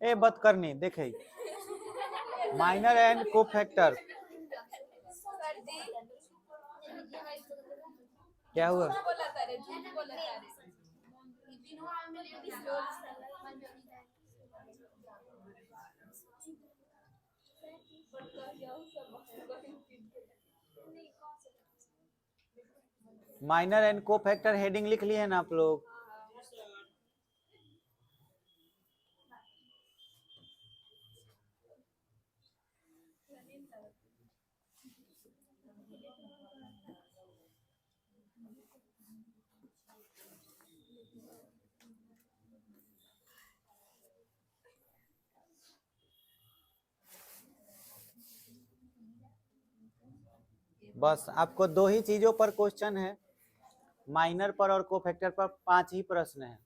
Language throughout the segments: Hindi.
ए बत करनी देखे माइनर एंड कोफैक्टर क्या हुआ? माइनर एंड कोफैक्टर हेडिंग लिख लिए हैं ना आप लोग? बस आपको दो ही चीजों पर क्वेश्चन है, माइनर पर और कोफैक्टर पर 5 ही प्रश्न है।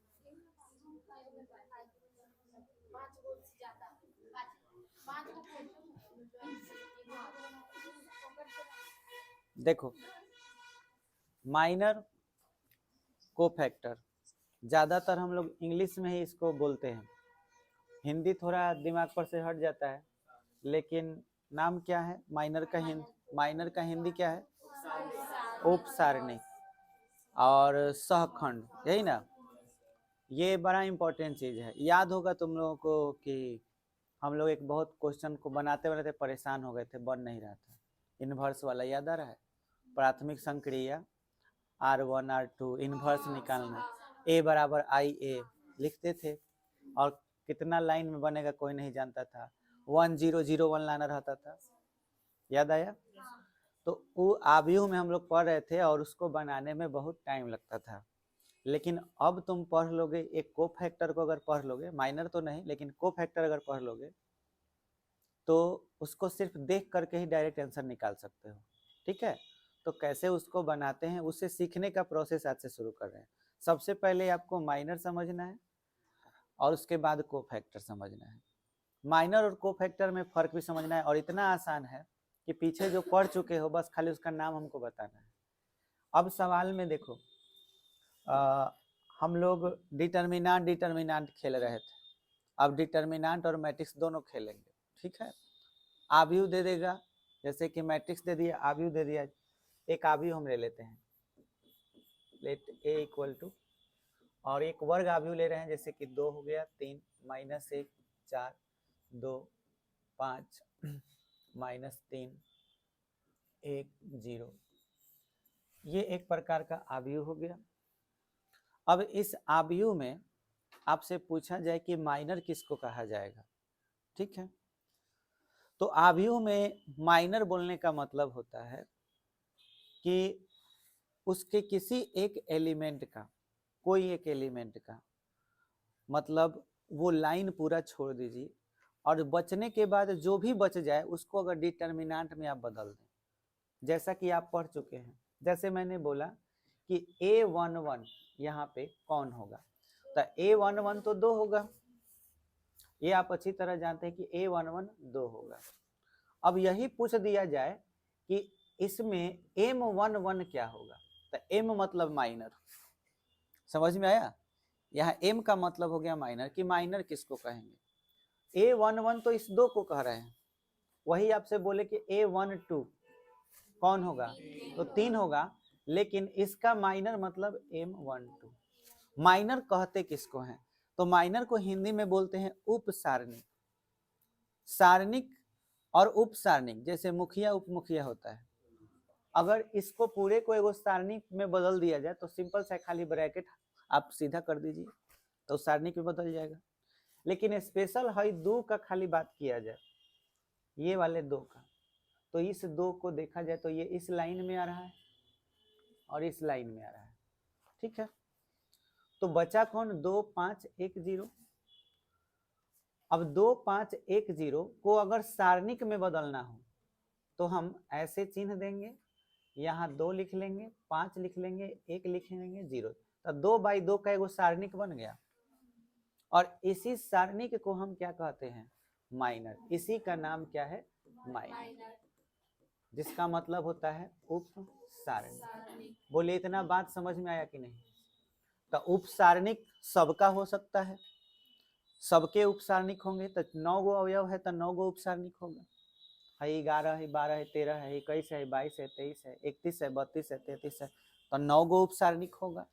देखो माइनर कोफैक्टर ज्यादातर हम लोग इंग्लिश में ही इसको बोलते हैं, हिंदी थोड़ा दिमाग पर से हट जाता है, लेकिन नाम क्या है माइनर का हिंदी क्या है? उपसारणिक और सहखंड, यही ना। ये बड़ा इंपॉर्टेंट चीज है, याद होगा तुम लोगों को कि हम लोग एक बहुत क्वेश्चन को बनाते परेशान हो गए थे, बन नहीं रहा था। इनवर्स वाला याद आ रहा है? प्राथमिक संक्रिया R1 R2 इनवर्स निकालना, A बराबर IA लिखते थे और कितना लाइन में बनेगा कोई नहीं जानता था, 1001 लाना रहता था, याद आया? तो वो आव्यूह में हम लोग पढ़ रहे थे और उसको बनाने में बहुत टाइम लगता था। लेकिन अब तुम पढ़ लोगे एक कोफैक्टर को, अगर पढ़ लोगे, माइनर तो नहीं लेकिन कोफैक्टर अगर पढ़ लोगे तो उसको सिर्फ देख करके ही डायरेक्ट आंसर निकाल सकते हो। ठीक है, तो कैसे उसको बनाते हैं उससे सीखने का प्रोसेस आज से शुरू कर रहे हैं। सबसे पहले आपको माइनर समझना है और उसके बाद कोफैक्टर समझना है। माइनर और कोफैक्टर में फर्क भी समझना है, और इतना आसान है कि पीछे जो पढ़ चुके हो बस खाली उसका नाम हमको बताना है। अब सवाल में देखो, हम लोग डिटर्मिनांट खेल रहे थे, अब डिटर्मिनांट और मैट्रिक्स दोनों खेलेंगे। ठीक है, आव्यूह दे देगा, जैसे कि मैट्रिक्स दे दिया, आव्यूह दे दिया। एक आव्यूह हम ले लेते हैं, लेट A इक्वल टू, और एक वर्ग आव्यूह ले रहे हैं, जैसे कि 2 हो गया, 3 -1 4 2 5 -3 1 0, ये एक प्रकार का आव्यूह हो गया। अब इस आव्यूह में आपसे पूछा जाए कि माइनर किसको कहा जाएगा। ठीक है, तो आव्यूह में माइनर बोलने का मतलब होता है कि उसके किसी एक एलिमेंट का, कोई एक एलिमेंट का, मतलब वो लाइन पूरा छोड़ दीजिए और बचने के बाद जो भी बच जाए उसको अगर डिटर्मिनेंट में आप बदल दें, जैसा कि आप पढ़ चुके हैं। जैसे मैंने बोला कि A11 यहाँ पे कौन होगा, तो A11 तो 2 होगा, ये आप अच्छी तरह जानते हैं कि A11 2 होगा। अब यही पूछ दिया जाए कि इसमें M11 क्या होगा, तो M मतलब माइनर, समझ में आया? यहाँ M का मतलब हो गया माइनर, कि माइनर किसको कहेंगे। A11 तो इस 2 को कह रहे हैं, वही आपसे बोले कि A12 कौन होगा, तो 3 होगा, लेकिन इसका माइनर मतलब M12। माइनर कहते किसको हैं, तो माइनर को हिंदी में बोलते हैं उपसारणिक। सारणिक और उपसारणिक, जैसे मुखिया उपमुखिया होता है, अगर इसको पूरे को एगो सारणिक में बदल दिया जाए तो सिंपल सा खाली ब्रैकेट आप सीधा कर दीजिए तो सारणिक में बदल जाएगा। लेकिन स्पेशल है 2 का खाली बात किया जाए, ये वाले 2 का, तो इस 2 को देखा जाए तो ये इस लाइन में आ रहा है और इस लाइन में आ रहा है। ठीक है, तो बचा कौन, 2 5 1 0। अब 2 5 1 0 को अगर सारणिक में बदलना हो तो हम ऐसे चिन्ह देंगे, यहाँ 2 लिख लेंगे, 5 लिख लेंगे, 1 लिख लेंगे, 0, तो 2 बाई 2 का एगो सारणिक बन गया। और इसी सारणिक को हम क्या कहते हैं, माइनर। इसी का नाम क्या है, माइनर, जिसका मतलब होता है उपसारणिक। बोले इतना बात समझ में आया कि नहीं? तो उपसारणिक सबका हो सकता है, सबके उपसारणिक होंगे तो 9 गो अवयव है तो 9 गो उपसारणिक होगा। है 11 है 12 है 13 है 21 है 22 है 23 है 31 है 32 है 33 है तो 9 गो उपसारणिक होगा।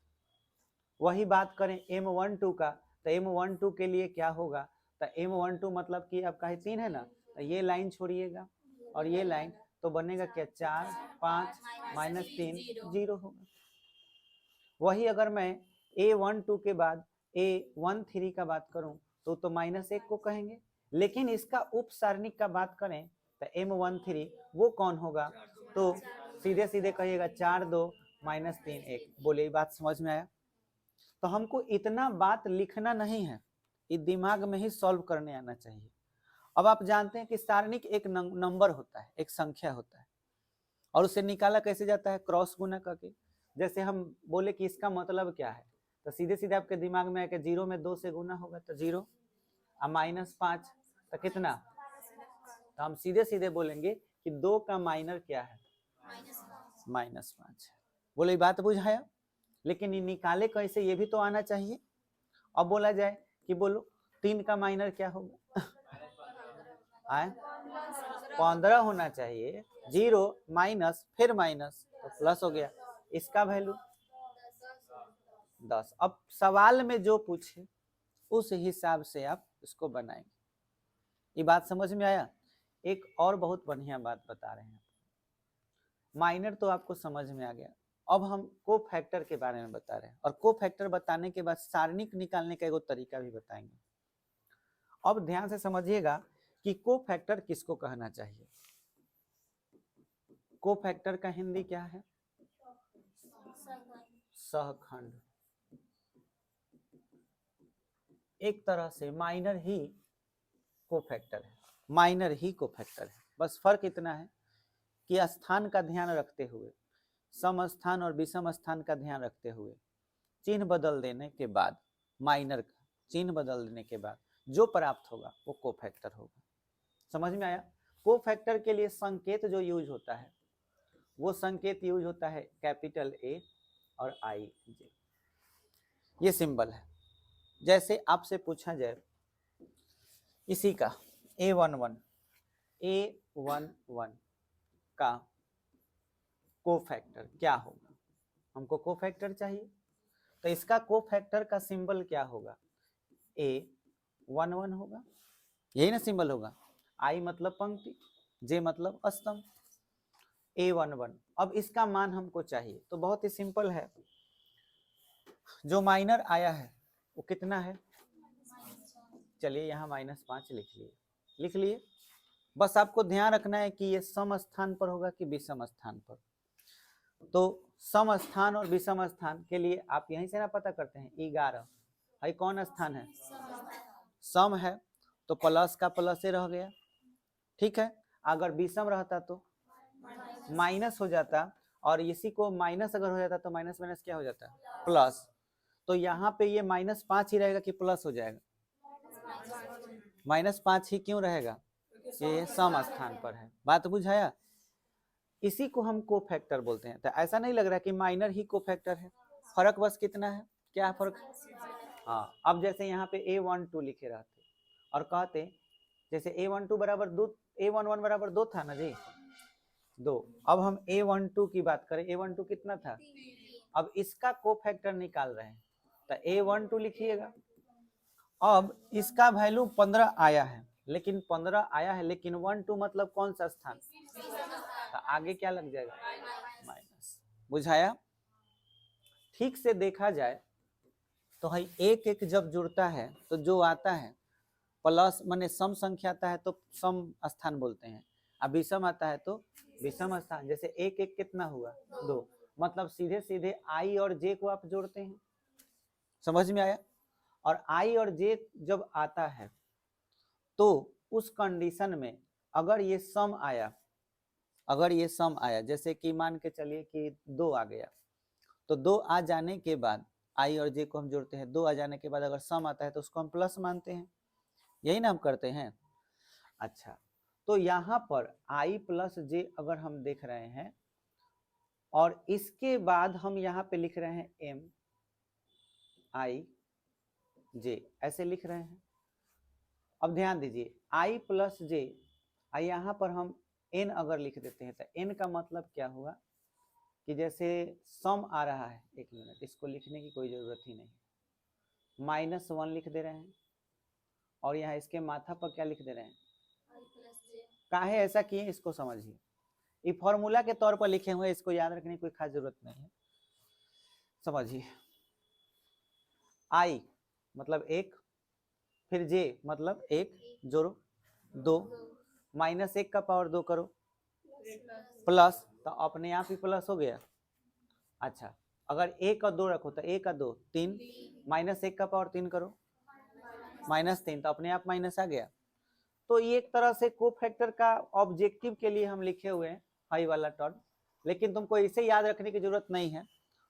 वही बात करें M12 का तो M12 के लिए क्या होगा, तो M12 मतलब कि आपका 3 है ना, तो ये लाइन छोड़िएगा और ये लाइन तो बनेगा क्या 4 5 -3 0 होगा। वही अगर मैं A12 के बाद A13 का बात करूं तो -1 को कहेंगे, लेकिन इसका उपसारणिक का बात करें तो M13 वो कौन होगा, तो सीधे सीधे कहिएगा 4 2 -3 1। बोले बात समझ में आया। तो हमको इतना बात लिखना नहीं है, ये दिमाग में ही सॉल्व करने आना चाहिए। अब आप जानते हैं कि सारणिक एक नंबर होता है, एक संख्या होता है, और उसे निकाला कैसे जाता है, क्रॉस गुना करके। जैसे हम बोले कि इसका मतलब क्या है, तो सीधे सीधे आपके दिमाग में आएगा 0 में 2 से गुना होगा तो 0 और -5 तो कितना, तो हम सीधे सीधे बोलेंगे कि 2 का माइनर क्या है, -5 है। बोले बात बुझाया, लेकिन ये निकाले कैसे ये भी तो आना चाहिए। अब बोला जाए कि बोलो 3 का माइनर क्या होगा, 15 होना चाहिए, 0 माइनस फिर माइनस तो प्लस हो गया, इसका वैल्यू 10। अब सवाल में जो पूछे उस हिसाब से आप इसको बनाएंगे। ये बात समझ में आया। एक और बहुत बढ़िया बात बता रहे हैं, माइनर तो आपको समझ में आ गया, अब हम को फैक्टर के बारे में बता रहे हैं, और को फैक्टर बताने के बाद सारणिक निकालने का एक तरीका भी बताएंगे। अब ध्यान से समझिएगा कि को फैक्टर किसको कहना चाहिए। को फैक्टर का हिंदी क्या है, सहखंड। एक तरह से माइनर ही को फैक्टर है, माइनर ही को फैक्टर है। बस फर्क इतना है कि स्थान का ध्यान रखते हुए, सम स्थान और विषम स्थान का ध्यान रखते हुए, चिन्ह बदल देने के बाद, माइनर का चिन्ह बदल देने के बाद जो प्राप्त होगा वो को फैक्टर होगा। समझ में आया। को फैक्टर के लिए संकेत जो यूज होता है वो संकेत यूज होता है कैपिटल ए और आई जे, ये सिंबल है। जैसे आपसे पूछा जाए इसी का A11 का को फैक्टर क्या होगा, हमको को फैक्टर चाहिए, तो इसका को फैक्टर का सिंबल क्या होगा, A11 होगा, यही ना सिंबल होगा। आई मतलब पंक्ति, जे मतलब स्तंभ, A11। अब इसका मान हमको चाहिए तो बहुत ही सिंपल है, जो माइनर आया है वो कितना है, चलिए यहाँ -5 लिख लिए। बस आपको ध्यान रखना है कि ये सम स्थान पर होगा कि विषम स्थान पर। तो सम स्थान और विषम स्थान के लिए आप यहीं से ना पता करते हैं 11 है कौन स्थान है, सम है तो प्लस का प्लस ही रह गया, ठीक है। अगर विषम रहता तो माइनस हो जाता, और इसी को माइनस अगर हो जाता तो माइनस माइनस क्या हो जाता, प्लस। तो यहाँ पे ये -5 ही रहेगा कि प्लस हो जाएगा, -5 ही क्यों रहेगा, ये सम स्थान पर है। बात बुझाया। इसी को हम को फैक्टर बोलते हैं। तो ऐसा नहीं लग रहा कि माइनर ही को फैक्टर है, फर्क बस कितना है, क्या फर्क, हाँ। अब जैसे यहाँ पे A12 लिखे रहते और कहते जैसे A12 बराबर 2, A11 बराबर 2 था ना जी, 2। अब हम A12 की बात करें, A12 कितना था, अब इसका को फैक्टर निकाल रहे हैं तो A12 लिखिएगा। अब इसका वैल्यू 15 आया है, लेकिन 15 आया है, लेकिन 12 मतलब कौन सा स्थान, तो आगे क्या लग जाएगा, माइनस। बुझाया। ठीक से देखा जाए तो है एक एक जब जुड़ता है तो जो आता है प्लस, माने सम संख्या आता है तो सम स्थान बोलते हैं, अब विषम आता है तो विषम स्थान। जैसे एक एक कितना हुआ 2, मतलब सीधे सीधे आई और जे को आप जोड़ते हैं। समझ में आया। और आई और जे जब आता है तो उस कंडीशन में अगर ये सम आया, अगर ये सम आया, जैसे कि मान के चलिए कि 2 आ गया, तो 2 आ जाने के बाद आई और जे को हम जोड़ते हैं, 2 आ जाने के बाद अगर सम आता है तो उसको हम प्लस मानते हैं, यही ना हम करते हैं। अच्छा, तो यहाँ पर आई प्लस जे अगर हम देख रहे हैं और इसके बाद हम यहाँ पे लिख रहे हैं एम आई जे, ऐसे लिख रहे हैं, अब ध्यान दीजिए i प्लस जे, यहाँ पर हम n अगर लिख देते हैं तो n का मतलब क्या हुआ कि जैसे सम आ रहा है, एक मिनट, इसको लिखने की कोई जरूरत ही नहीं, -1 लिख दे रहे हैं और यहाँ इसके माथा पर क्या लिख दे रहे हैं, काहे ऐसा किए इसको समझिए, ये फॉर्मूला के तौर पर लिखे हुए, इसको याद रखने की कोई खास जरूरत नहीं है, समझिए। i मतलब 1, फिर j मतलब 1 जोड़ो 2, -1 का पावर 2 करो प्लस, तो अपने आप ही प्लस हो गया। अच्छा, अगर 1 और 2 रखो तो 1 और 2 3, -1 का पावर 3 करो -3, तो अपने आप माइनस आ गया। तो ये एक तरह से कोफैक्टर का ऑब्जेक्टिव के लिए हम लिखे हुए हैं हाई वाला टर्म, लेकिन तुमको इसे याद रखने की जरूरत नहीं है।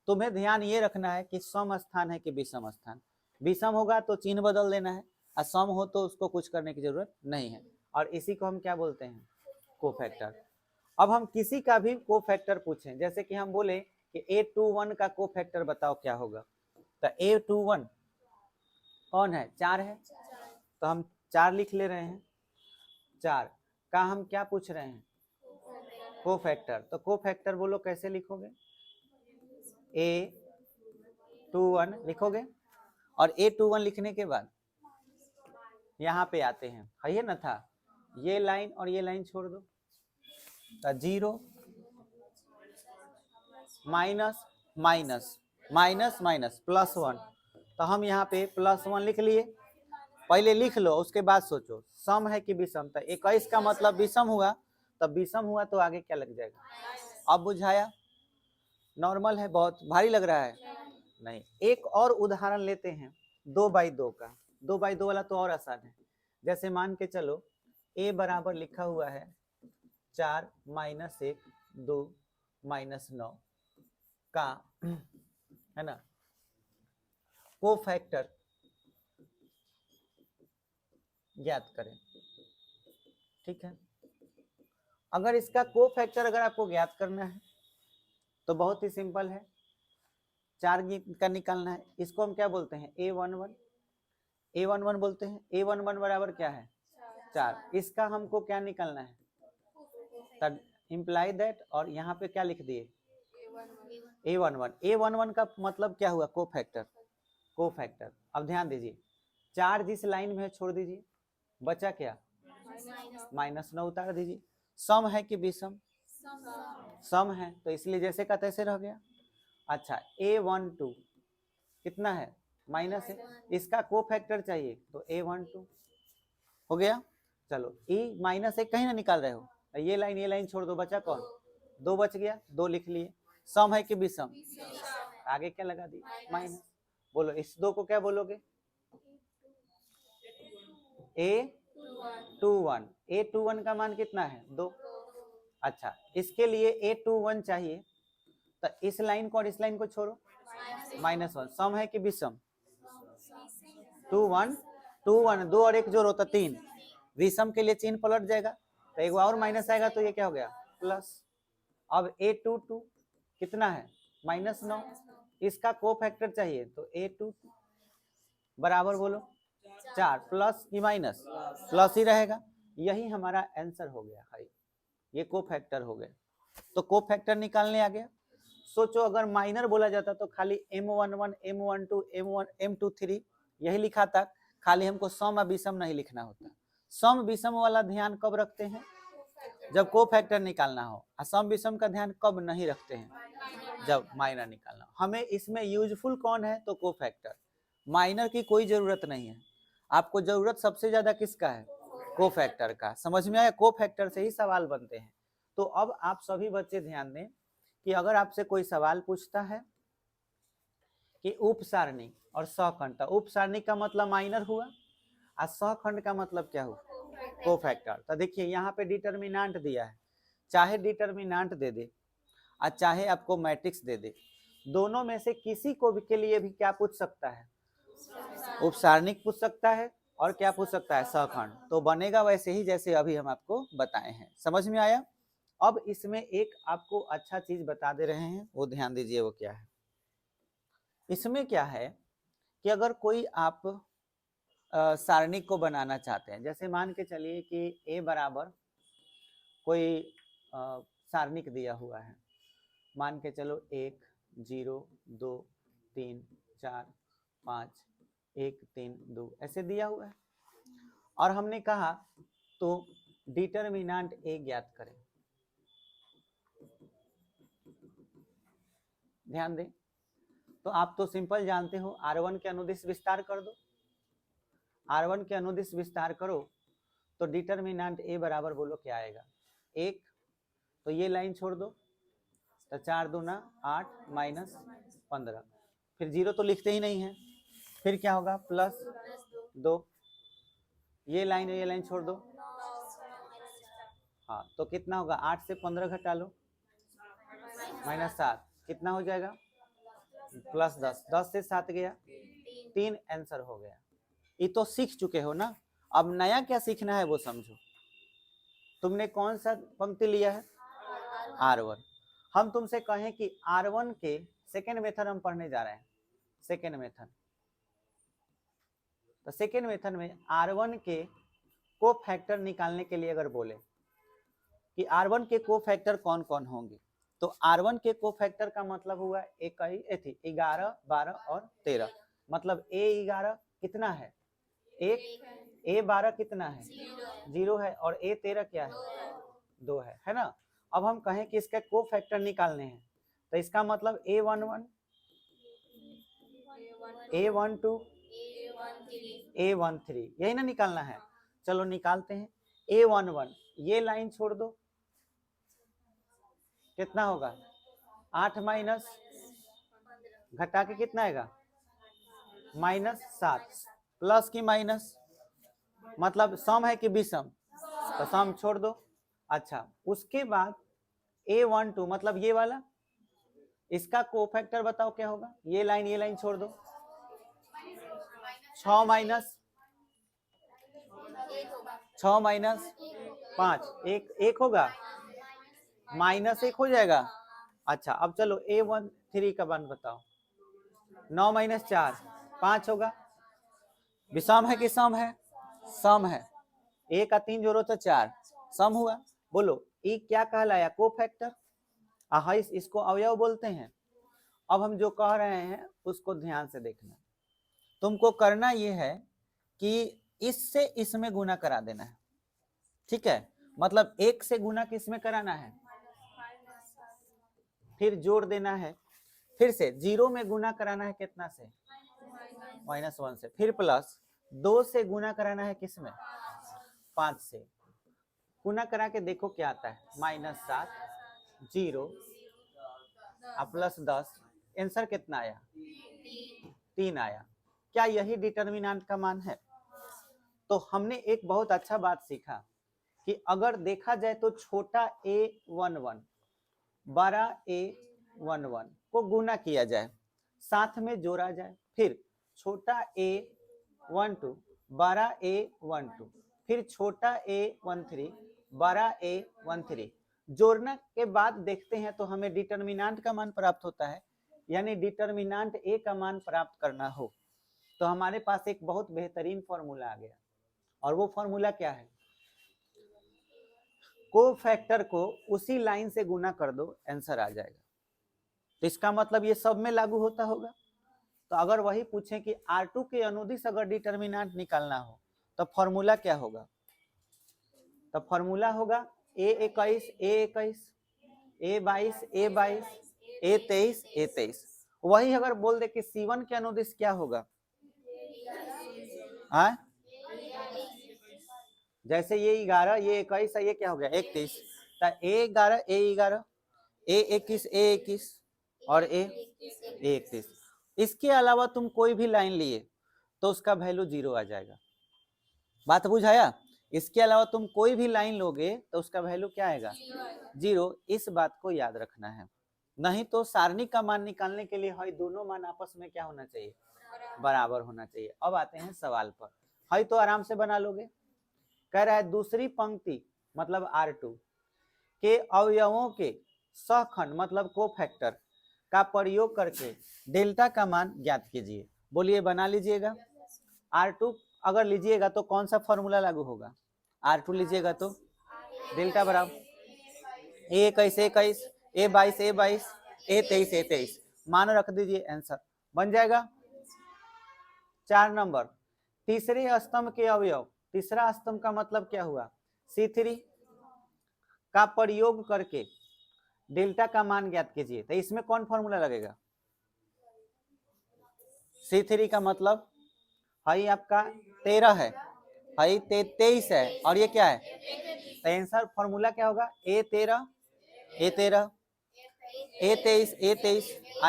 तुम्हें ध्यान ये रखना है कि सम स्थान है कि विषम स्थान, विषम होगा तो चिन्ह बदल देना है, और सम हो तो उसको कुछ करने की जरूरत नहीं है, और इसी को हम क्या बोलते हैं, कोफैक्टर। अब हम किसी का भी कोफैक्टर पूछें, जैसे कि हम बोले कि A21 का कोफैक्टर बताओ क्या होगा, तो A21 कौन है, 4 है, तो हम 4 लिख ले रहे हैं। 4 का हम क्या पूछ रहे हैं, कोफैक्टर, तो कोफैक्टर बोलो कैसे लिखोगे, A21 लिखोगे, और A21 लिखने के बाद यहाँ पे आते हैं, है ना था, ये लाइन और ये लाइन छोड़ दो, तो 0 माइनस माइनस माइनस माइनस +1, तो हम यहाँ पे +1 लिख लिए। पहले लिख लो उसके बाद सोचो सम है कि विषम, तो 21 का मतलब विषम हुआ, तब विषम हुआ तो आगे क्या लग जाएगा, अब बुझाया, नॉर्मल है, बहुत भारी लग रहा है, नहीं। एक और उदाहरण लेते हैं 2/2 का, 2/2 वाला तो और आसान है। जैसे मान के चलो a बराबर लिखा हुआ है 4 - 1 2 -9 का, है ना, कोफैक्टर ज्ञात करें, ठीक है। अगर इसका कोफैक्टर अगर आपको ज्ञात करना है तो बहुत ही सिंपल है, 4 का निकालना है, इसको हम क्या बोलते हैं, A11 बोलते हैं। A11 बराबर क्या है, 4, इसका हमको क्या निकालना है, तब इम्प्लाई दैट, और यहाँ पे क्या लिख दिए, A11 का मतलब क्या हुआ, कोफैक्टर, कोफैक्टर। अब ध्यान दीजिए 4 जिस लाइन में है छोड़ दीजिए, बचा क्या, -9 उतार दीजिए। सम है कि विषम, सम है, तो इसलिए जैसे का तैसे रह गया। अच्छा, A12 कितना है, माइनस है, इसका कोफैक्टर चाहिए तो A12 हो गया। चलो -1 कहीं ना निकाल रहे हो, ये लाइन छोड़ दो, बचा कौन, 2 बच गया, 2 लिख लिए। सम है कि विषम, आगे क्या लगा दी, माइनस। बोलो इस 2 को क्या बोलोगे, A21 का मान कितना है, 2। अच्छा, इसके लिए A21 चाहिए, तो इस लाइन को और इस लाइन को छोड़ो, -1, सम है कि विषम, 2 1 2 और 1 जोड़ो तो 3, विषम के लिए चिन्ह पलट जाएगा, तो एक और माइनस आएगा, तो ये क्या हो गया, प्लस। अब A22 कितना है, -9, इसका कोफैक्टर चाहिए, तो A22 बराबर बोलो 4, प्लस कि माइनस, प्लस ही रहेगा। यही हमारा आंसर हो गया भाई, ये कोफैक्टर हो गया। तो कोफैक्टर निकालने आ गया। सोचो अगर माइनर बोला जाता तो खाली M11 M12 M23 यही लिखा था, खाली हमको सम और विषम नहीं लिखना होता। सम विषम वाला ध्यान कब रखते हैं, जब कोफैक्टर निकालना हो, और सम विषम का ध्यान कब नहीं रखते हैं, जब माइनर निकालना हो। हमें इसमें यूजफुल कौन है, तो कोफैक्टर, माइनर की कोई जरूरत नहीं है। आपको जरूरत सबसे ज्यादा किसका है, कोफैक्टर का। समझ में आया, कोफैक्टर से ही सवाल बनते हैं। तो अब आप सभी बच्चे ध्यान दें कि अगर आपसे कोई सवाल पूछता है कि उप सारणी और सहखंड, तो उप सारणी का मतलब माइनर हुआ, और सहखंड का मतलब क्या हुआ, कोफैक्टर। तो देखिए यहाँ पे डिटर्मिनेंट दिया है, चाहे डिटर्मिनेंट दे दे और चाहे आपको मैट्रिक्स दे दे, दोनों में से किसी को भी के लिए भी क्या पूछ सकता है, उप सारणिक पूछ सकता है, और क्या पूछ सकता है, सहखंड। तो बनेगा वैसे ही जैसे अभी हम आपको बताए हैं। समझ में आया। अब इसमें एक आपको अच्छा चीज बता दे रहे हैं, वो ध्यान दीजिए, वो क्या है। इसमें क्या है कि अगर कोई आप सारणी को बनाना चाहते हैं। जैसे मान के चलिए कि a बराबर कोई सारणिक दिया हुआ है, मान के चलो 1 0 2 3 4 5 1 3 2 ऐसे दिया हुआ है, और हमने कहा तो डिटर्मिनेंट a ज्ञात करें। ध्यान दें, तो आप तो सिंपल जानते हो, R1 के अनुदिश विस्तार कर दो, R1 के अनुदिश विस्तार करो तो डिटर्मिनेंट a बराबर बोलो क्या आएगा 1, तो ये लाइन छोड़ दो, तो 4 दूना 8 माइनस 15, फिर 0 तो लिखते ही नहीं है, फिर क्या होगा प्लस 2, ये लाइन छोड़ दो, हाँ तो कितना होगा 8 से 15 घटा लो माइनस 7, कितना हो जाएगा प्लस 10, 10 से 7 गया 3, आंसर हो गया। ये तो सीख चुके हो ना, अब नया क्या सीखना है वो समझो। तुमने कौन सा पंक्ति लिया है R1, हम तुमसे कहें कि R1 के सेकेंड मेथड हम पढ़ने जा रहे हैं, सेकेंड मेथड, तो सेकेंड मेथड में R1 के को फैक्टर निकालने के लिए अगर बोले कि R1 के को फैक्टर कौन कौन होंगे, तो R1 के को फैक्टर का मतलब हुआ 11, 12 और 13, मतलब A11 कितना है 1, A12 कितना है 0 है, और A13 क्या है 2 है ना। अब हम कहें कि इसका को फैक्टर निकालने हैं, तो इसका मतलब A11 A12 A13 यही ना निकालना है। चलो निकालते हैं, A11 ये लाइन छोड़ दो, कितना होगा 8 माइनस घटा के कितना आएगा माइनस 7, प्लस की माइनस, मतलब सम है कि विषम, तो सम छोड़ दो। अच्छा उसके बाद A12 मतलब ये वाला, इसका कोफैक्टर बताओ क्या होगा, ये लाइन छोड़ दो, 6 माइनस 5 एक होगा माइनस 1 हो जाएगा। अच्छा अब चलो A13 का मान बताओ, 9 माइनस 4 5 होगा, विषम है कि सम है, सम है, 1 का 3 जोड़ो तो 4, सम हुआ। बोलो ये क्या कहलाया कोफैक्टर, इसको अवयव बोलते हैं। अब हम जो कह रहे हैं उसको ध्यान से देखना, तुमको करना ये है कि इससे इसमें गुना करा देना है, ठीक है, मतलब 1 से गुना किसमें कराना है, फिर जोड़ देना है, फिर से 0 में गुना कराना है कितना से -1 से, फिर प्लस 2 से गुना कराना है किसमें 5 से, गुना करा के देखो क्या आता है -7 0 प्लस 10, आंसर कितना आया 3 आया। क्या यही डिटर्मिनेंट का मान है। तो हमने एक बहुत अच्छा बात सीखा कि अगर देखा जाए तो छोटा A11 बड़ा A11 को गुना किया जाए, साथ में जोड़ा जाए, फिर छोटा A12 बड़ा A12, फिर छोटा A13 बड़ा A13, जोड़ने के बाद देखते हैं तो हमें डिटर्मिनेंट का मान प्राप्त होता है। यानी डिटर्मिनेंट A का मान प्राप्त करना हो तो हमारे पास एक बहुत बेहतरीन फॉर्मूला आ गया, और वो फॉर्मूला क्या है, को फैक्टर को उसी लाइन से गुना कर दो, आंसर आ जाएगा। तो इसका मतलब ये सब में लागू होता होगा। तो अगर वही पूछें कि R2 के अनुदिश अगर डिटर्मिनेंट निकालना हो तो फॉर्मूला क्या होगा, तो फॉर्मूला होगा A21 A21 A22 A22 A23 A23। वही अगर बोल दे कि C1 के अनुदिश क्या होगा, हाँ जैसे ये 11 ये 21 ये क्या हो गया 31, तो A11 A11 A21 A21 और A31, इसके अलावा तुम कोई भी लाइन लिए तो उसका वैल्यू 0 आ जाएगा। बात बुझाया, इसके अलावा तुम कोई भी लाइन लोगे तो उसका वैल्यू क्या आएगा 0। इस बात को याद रखना है, नहीं तो सारणी का मान निकालने के लिए हई दोनों मान आपस में क्या होना चाहिए बराबर होना चाहिए। अब आते हैं सवाल पर, हई तो आराम से बना लोगे। कह रहा है दूसरी पंक्ति मतलब R2 के अवयवों के सहखंड मतलब कोफैक्टर का प्रयोग करके डेल्टा का मान ज्ञात कीजिए। बोलिए बना लीजिएगा। R2 अगर लीजिएगा तो कौन सा फॉर्मूला लागू होगा, R2 लीजिएगा तो डेल्टा बराबर A21 A22 A22 A22 A23 A23, मान रख दीजिए, आंसर बन जाएगा। 4 नंबर, तीसरे स्तंभ के अवयव, तीसरा स्तंभ का मतलब क्या हुआ, C3 का प्रयोग करके डेल्टा का मान ज्ञात कीजिए। तो इसमें कौन फॉर्मूला लगेगा, C3 का मतलब हाई आपका 13 है, हाई 23 है, और ये क्या है, तो आंसर फॉर्मूला क्या होगा, A13 A13 A23 A23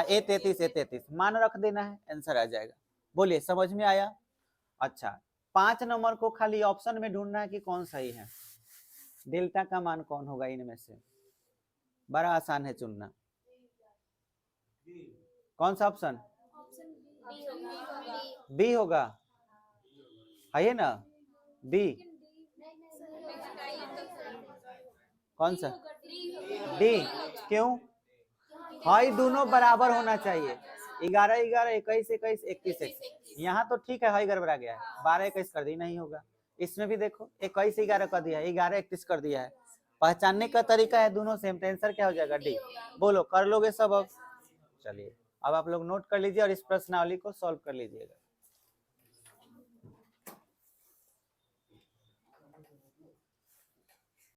A33 A33, मान रख देना है, आंसर आ जाएगा। बोलिए समझ में आया। अच्छा 5 नंबर को खाली ऑप्शन में ढूंढना है कि कौन सही है, डेल्टा का मान कौन होगा इनमें से, बड़ा आसान है चुनना। कौन सा ऑप्शन, बी होगा, है ना, बी, कौन सा, डी, क्यों, हाई दोनों बराबर होना चाहिए, 11 11 21 21 21 21, यहाँ तो ठीक है, हाई गड़बड़ा गया है, 12 21 कर दी, नहीं होगा। इसमें भी देखो 21 11 कर दिया है, 11 31 कर दिया है, पहचानने का तरीका है दोनों सेम, तो आंसर क्या हो जाएगा, डी। बोलो कर लोगे सब अब, चलिए अब आप लोग नोट कर लीजिए और इस प्रश्नावली को सॉल्व कर लीजिएगा।